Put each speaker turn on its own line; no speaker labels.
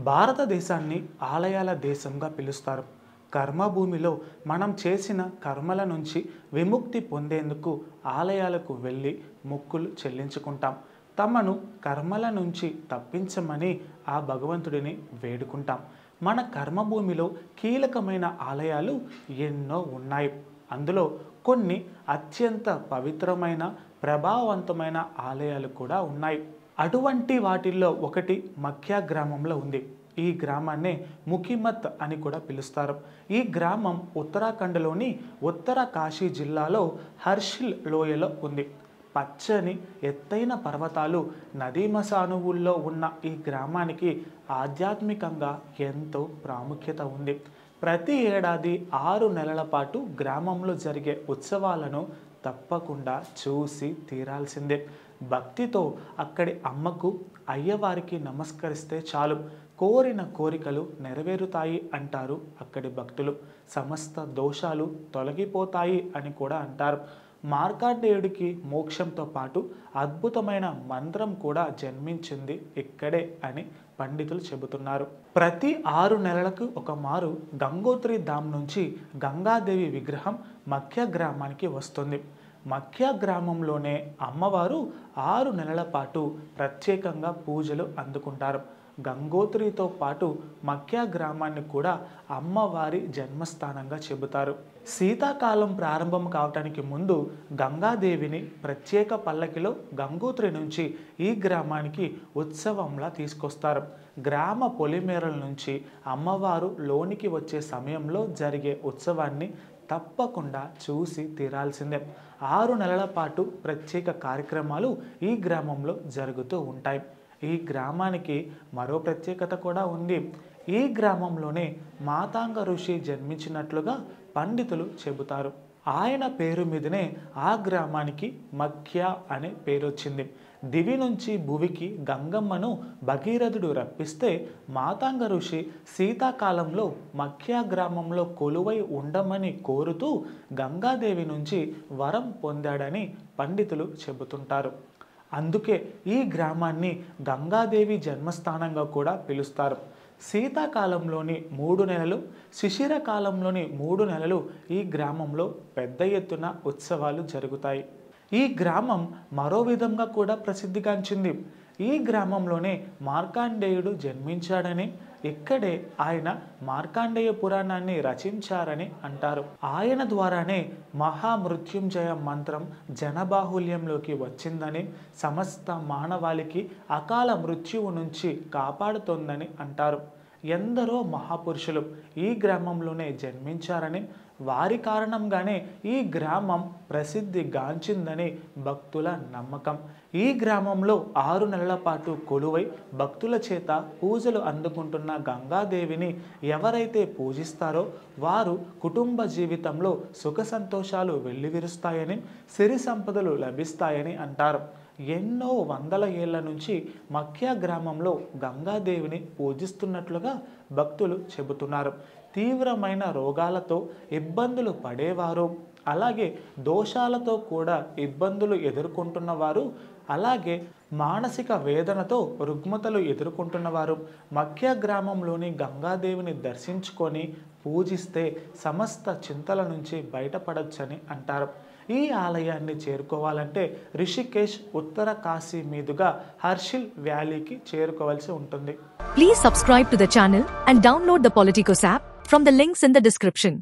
భారతదేశాన్ని ఆలయాల దేశంగా పిలుస్తారు. కర్మభూమిలో మనం చేసిన కర్మల నుంచి విముక్తి పొందేందుకు ఆలయాలకు వెళ్ళి మొక్కులు చెల్లించుకుంటాం. తమను కర్మల నుంచి తప్పించమని ఆ భగవంతుడిని వేడుకుంటాం. మన కర్మభూమిలో కీలకమైన ఆలయాలు ఎన్నో ఉన్నాయి. అందులో కొన్ని అత్యంత పవిత్రమైన, ప్రభావవంతమైన ఆలయాలు కూడా ఉన్నాయి. అటువంటి వాటిల్లో ఒకటి మఖ్యా గ్రామంలో ఉంది. ఈ గ్రామాన్నే ముఖిమత్ అని కూడా పిలుస్తారు. ఈ గ్రామం ఉత్తరాఖండ్లోని ఉత్తర కాశీ జిల్లాలో హర్షిల్ లోయలో ఉంది. పచ్చని ఎత్తైన పర్వతాలు, నదీ మసానువుల్లో ఉన్న ఈ గ్రామానికి ఆధ్యాత్మికంగా ఎంతో ప్రాముఖ్యత ఉంది. ప్రతి ఏడాది 6 నెలల పాటు గ్రామంలో జరిగే ఉత్సవాలను తప్పకుండా చూసి తీరాల్సిందే. భక్తితో అక్కడి అమ్మకు, అయ్యవారికి నమస్కరిస్తే చాలు, కోరిన కోరికలు నెరవేరుతాయి అంటారు అక్కడి భక్తులు. సమస్త దోషాలు తొలగిపోతాయి అని కూడా అంటారు. మార్కండేయుడికి మోక్షంతో పాటు అద్భుతమైన మంత్రం కూడా జన్మించింది ఇక్కడే అని పండితులు చెబుతున్నారు. ప్రతి 6 నెలలకు ఒక మారు గంగోత్రి ధామ్ నుంచి గంగాదేవి విగ్రహం మఖ్యా గ్రామానికి వస్తుంది. మఖ్యా గ్రామంలోనే అమ్మవారు 6 నెలల పాటు ప్రత్యేకంగా పూజలు అందుకుంటారు. గంగోత్రితో పాటు మఖ్యా గ్రామాన్ని కూడా అమ్మవారి జన్మస్థానంగా చెబుతారు. శీతాకాలం ప్రారంభం కావటానికి ముందు గంగాదేవిని ప్రత్యేక పల్లకిలో గంగోత్రి నుంచి ఈ గ్రామానికి ఉత్సవంలా తీసుకొస్తారు. గ్రామ పొలిమేరల నుంచి అమ్మవారు లోనికి వచ్చే సమయంలో జరిగే ఉత్సవాన్ని తప్పకుండా చూసి తీరాల్సిందే. 6 నెలల పాటు ప్రత్యేక కార్యక్రమాలు ఈ గ్రామంలో జరుగుతూ ఉంటాయి. ఈ గ్రామానికి మరో ప్రత్యేకత కూడా ఉంది. ఈ గ్రామంలోనే మాతాంగ ఋషి జన్మించినట్లుగా పండితులు చెబుతారు. ఆయన పేరు మీదనే ఆ గ్రామానికి మఖ్యా అనే పేరు వచ్చింది. దివి నుంచి భువికి గంగమ్మను భగీరథుడు రప్పిస్తే మాతాంగ ఋషి శీతాకాలంలో మఖ్యా గ్రామంలో కొలువై ఉండమని కోరుతూ గంగాదేవి నుంచి వరం పొందాడని పండితులు చెబుతుంటారు. అందుకే ఈ గ్రామాన్ని గంగాదేవి జన్మస్థానంగా కూడా పిలుస్తారు. శీతాకాలంలోని 3 నెలలు, శిశిర కాలంలోని 3 నెలలు ఈ గ్రామంలో పెద్ద ఎత్తున ఉత్సవాలు జరుగుతాయి. ఈ గ్రామం మరో విధంగా కూడా ప్రసిద్ధిగాంచింది. ఈ గ్రామంలోనే మార్కండేయుడు జన్మించాడని, ఇక్కడే ఆయన మార్కండేయ పురాణాన్ని రచించారని అంటారు. ఆయన ద్వారానే మహామృత్యుంజయ మంత్రం జనబాహుల్యంలోకి వచ్చిందని, సమస్త మానవాళికి అకాల మృత్యువు నుంచి కాపాడుతోందని అంటారు. ఎందరో మహాపురుషులు ఈ గ్రామంలోనే జన్మించారని, వారి కారణంగానే ఈ గ్రామం ప్రసిద్ధి గాంచిందని భక్తుల నమ్మకం. ఈ గ్రామంలో 6 నెలల పాటు కొలువై భక్తుల చేత పూజలు అందుకుంటున్న గంగాదేవిని ఎవరైతే పూజిస్తారో వారు కుటుంబ జీవితంలో సుఖ సంతోషాలు వెల్లివిరుస్తాయని, సిరి సంపదలు లభిస్తాయని అంటారు. ఎన్నో వందల ఏళ్ల నుంచి మఖ్యా గ్రామంలో గంగాదేవిని పూజిస్తున్నట్లుగా భక్తులు చెబుతున్నారు. తీవ్రమైన రోగాలతో ఇబ్బందులు పడేవారు, అలాగే దోషాలతో కూడా ఇబ్బందులు ఎదుర్కొంటున్నవారు, అలాగే మానసిక వేదనతో రుగ్మతలు ఎదుర్కొంటున్నవారు మఖ్యా గ్రామంలోని గంగాదేవిని దర్శించుకొని పూజిస్తే సమస్త చింతల నుంచి బయటపడొచ్చని అంటారు. ఈ ఆలయాన్ని చేరుకోవాలంటే రిషికేశ్, ఉత్తర కాశీ మీదుగా హర్షిల్ వ్యాలీకి చేరుకోవాల్సి ఉంటుంది.
Please subscribe to the channel and download the Politicos app from the links in the description.